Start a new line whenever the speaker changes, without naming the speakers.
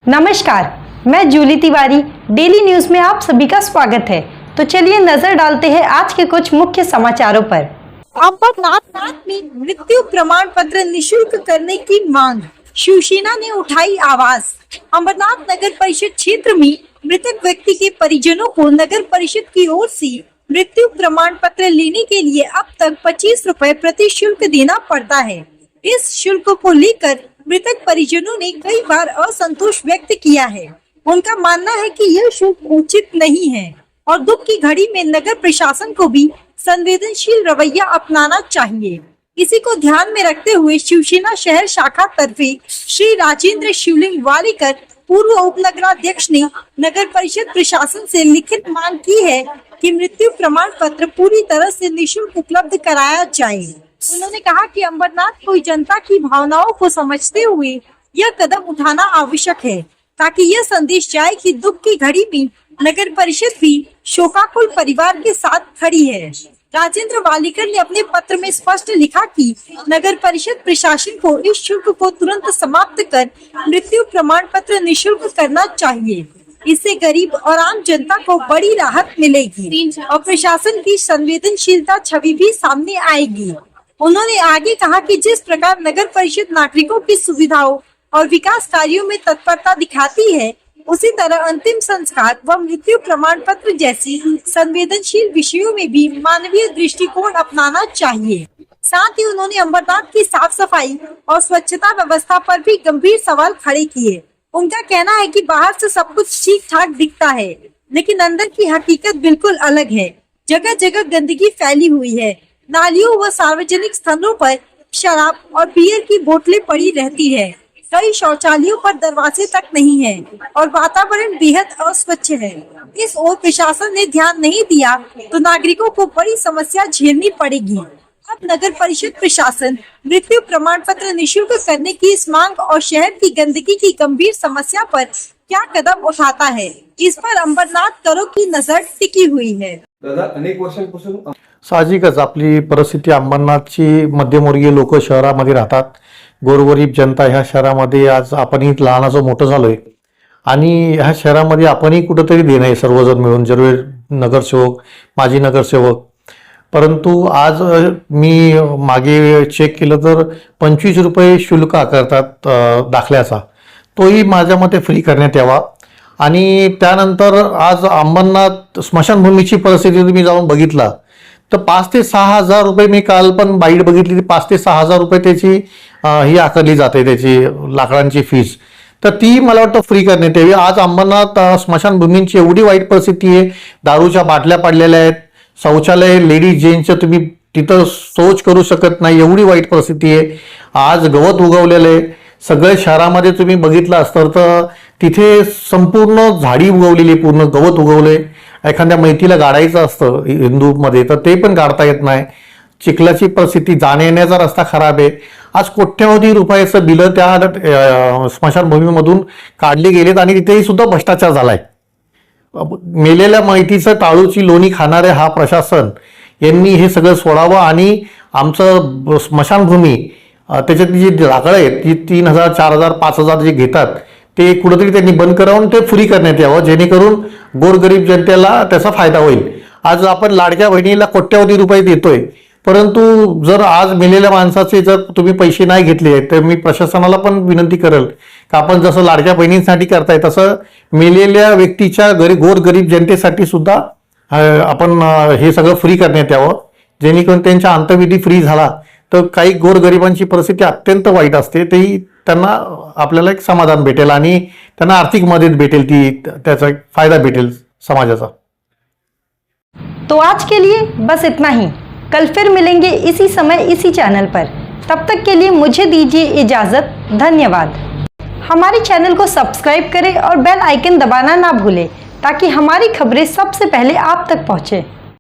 नमस्कार, मैं Jully Tiwari. Daily news में आप सभी का स्वागत है। तो चलिए नजर डालते हैं आज के कुछ मुख्य समाचारों पर।
अमरनाथ में मृत्यु प्रमाण पत्र निशुल्क करने की मांग, शिवसेना ने उठाई आवाज। अमरनाथ नगर परिषद क्षेत्र में मृतक व्यक्ति के परिजनों को नगर परिषद की ओर से मृत्यु प्रमाण पत्र लेने के लिए अब तक 25 रुपए प्रति शुल्क देना पड़ता है। इस शुल्क को लेकर मृतक परिजनों ने कई बार असंतोष व्यक्त किया है। उनका मानना है कि यह शुल्क उचित नहीं है और दुख की घड़ी में नगर प्रशासन को भी संवेदनशील रवैया अपनाना चाहिए। इसी को ध्यान में रखते हुए शिवसेना शहर शाखा तरफे श्री राजेंद्र शिवलिंग वालीकर पूर्व उप नगराध्यक्ष ने नगर परिषद प्रशासन से लिखित मांग की है कि मृत्यु प्रमाण पत्र पूरी तरह से निःशुल्क उपलब्ध कराया जाए। उन्होंने कहा कि अमरनाथ कोई जनता की भावनाओं को समझते हुए यह कदम उठाना आवश्यक है ताकि यह संदेश जाए कि दुख की घड़ी में नगर परिषद भी शोकाकुल परिवार के साथ खड़ी है। राजेंद्र वालीकर ने अपने पत्र में स्पष्ट लिखा कि नगर परिषद प्रशासन को इस शुल्क को तुरंत समाप्त कर मृत्यु प्रमाण पत्र निःशुल्क करना चाहिए। इससे गरीब और आम जनता को बड़ी राहत मिलेगी और प्रशासन की संवेदनशीलता छवि भी सामने आएगी। उन्होंने आगे कहा कि जिस प्रकार नगर परिषद नागरिकों की सुविधाओं और विकास कार्यों में तत्परता दिखाती है, उसी तरह अंतिम संस्कार व मृत्यु प्रमाण पत्र जैसी संवेदनशील विषयों में भी मानवीय दृष्टिकोण अपनाना चाहिए। साथ ही उन्होंने अमरनाथ की साफ सफाई और स्वच्छता व्यवस्था पर भी गंभीर सवाल खड़े किए। उनका कहना है कि बाहर से सब कुछ ठीक ठाक दिखता है, लेकिन अंदर की हकीकत बिल्कुल अलग है। जगह जगह गंदगी फैली हुई है। नालियों व सार्वजनिक स्थलों पर शराब और बियर की बोतलें पड़ी रहती है। कई शौचालयों पर दरवाजे तक नहीं है और वातावरण बेहद अस्वच्छ है। इस ओर प्रशासन ने ध्यान नहीं दिया तो नागरिकों को बड़ी समस्या झेलनी पड़ेगी। अब नगर परिषद प्रशासन मृत्यु प्रमाण पत्र निःशुल्क करने की इस मांग और शहर की गंदगी की गंभीर समस्या पर क्या कदम उठाता है, इस पर अंबरनाथ करो की नजर टिकी हुई है।
दादा, अनेक वर्षांपासून
साहजिकच आपली परिस्थिती अंबरनाथची मध्यमवर्गीय लोक शहरामध्ये राहतात। गोरगरीब जनता ह्या शहरामध्ये आज आपणही लहानाचं मोठं झालोय आणि ह्या शहरामध्ये आपणही कुठंतरी देणं आहे सर्वजण मिळून, जरूर नगरसेवक, माजी नगरसेवक। परंतु आज मी मागे चेक केलं तर 25 रुपये शुल्क आकारतात दाखल्याचा, तोही माझ्या मते फ्री करण्यात यावा। आणि त्यानंतर आज अंबरनाथ स्मशानभूमीची परिस्थिती तुम्ही जाऊन बघितला तर 5 ते 6 हजार रुपये, मी काल पण बाईट बघितली, 5 ते 6 हजार रुपये त्याची ही आकारली जाते, त्याची लाकडांची फीस, तर ती मला वाटतं फ्री करण्यात यावी। आज अंबरनाथ स्मशानभूमींची एवढी वाईट परिस्थिती आहे, दारूच्या बाटल्या पडलेल्या आहेत, शौचालय लेडीज जेंट्सचं तुम्ही तिथं शौच करू शकत नाही, एवढी वाईट परिस्थिती आहे। आज गवत उगवलेलं आहे, सगळे शहरामध्ये तुम्ही बघितलं असतं तर तिथे संपूर्ण झाडी उगवलेली, पूर्ण गवत उगवले। एखाद्या मैतीला गाडायचं असतं हिंदूमध्ये तर ते पण गाडता येत नाही। चिखलाची परिस्थिती, जाण्या येण्याचा रस्ता खराब आहे। आज कोट्यवधी रुपयाचं बिलं त्या स्मशानभूमीमधून काढली गेलेत आणि तिथेही सुद्धा भ्रष्टाचार झालाय। मेलेल्या मैतीचं टाळूची लोणी खाणारे हा प्रशासन यांनी हे सगळं सोडावं आणि आमचं स्मशानभूमी त्याच्यातली जी लाकडं आहेत ती 3000, 4000, 5000 जे घेतात ते कुठेतरी त्यांनी बंद करावून ते फ्री करण्यात यावं, जेणेकरून गोरगरीब जनतेला त्याचा फायदा होईल। आज आपण लाडक्या बहिणीला कोट्यवधी रुपये देतोय, परंतु जर आज मेलेल्या माणसाचे जर तुम्ही पैसे नाही घेतले तर मी प्रशासनाला पण विनंती करेल की आपण जसं लाडक्या बहिणींसाठी करताय तसं मेलेल्या व्यक्तीच्या गोरगरीब जनतेसाठी सुद्धा आपण हे सगळं फ्री करण्यात यावं, जेणेकरून त्यांचा अंत्यविधी फ्री झाला तर काही गोरगरिबांची परिस्थिती अत्यंत वाईट असते, तेही त्यांना आपल्याला एक समाधान भेटेल आणि त्यांना आर्थिक मदत भेटेल, ती त्याचा फायदा भेटेल समाजाचा।
तो आज के लिए बस इतना ही। कल फिर मिलेंगे इसी समय इसी चैनल पर। तब तक के लिए मुझे दीजिए इजाजत। धन्यवाद। हमारे चैनल को सब्सक्राइब करें और बेल आइकन दबाना ना भूलें ताकि हमारी खबरें सबसे पहले आप तक पहुंचे।